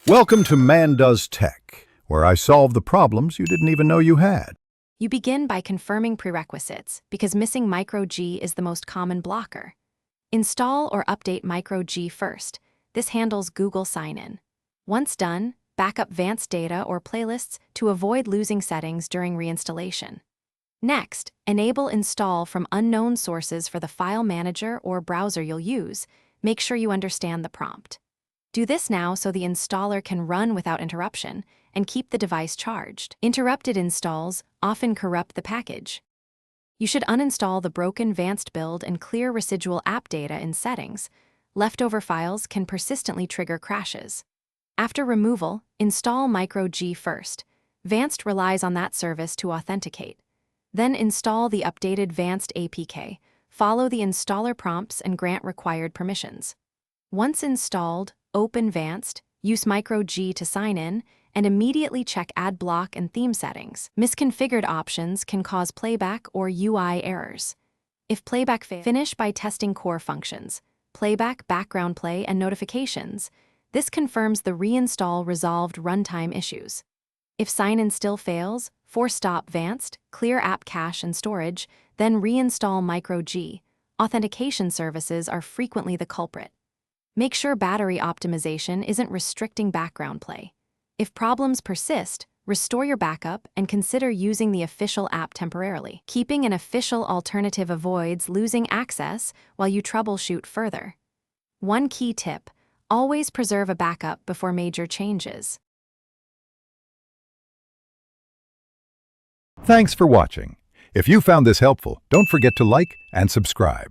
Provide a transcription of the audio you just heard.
Welcome to Man Does Tech, where I solve the problems you didn't even know you had. You begin by confirming prerequisites because missing micro G is the most common blocker. Install or update micro G first. This handles Google sign-in. Once done, backup Vanced data or playlists to avoid losing settings during reinstallation. Next, enable install from unknown sources for the file manager or browser you'll use. Make sure you understand the prompt. Do this now so the installer can run without interruption and keep the device charged. Interrupted installs often corrupt the package. You should uninstall the broken Vanced build and clear residual app data in settings. Leftover files can persistently trigger crashes. After removal, install micro G first. Vanced relies on that service to authenticate. Then install the updated Vanced APK. Follow the installer prompts and grant required permissions. Once installed, open Vanced, use micro G to sign in, and immediately check ad block and theme settings. Misconfigured options can cause playback or UI errors. If playback fails, finish by testing core functions, playback, background play, and notifications. This confirms the reinstall resolved runtime issues. If sign-in still fails, force stop Vanced, clear app cache and storage, then reinstall micro G. Authentication services are frequently the culprit. Make sure battery optimization isn't restricting background play. If problems persist, restore your backup and consider using the official app temporarily. Keeping an official alternative avoids losing access while you troubleshoot further. One key tip: always preserve a backup before major changes. Thanks for watching. If you found this helpful, don't forget to like and subscribe.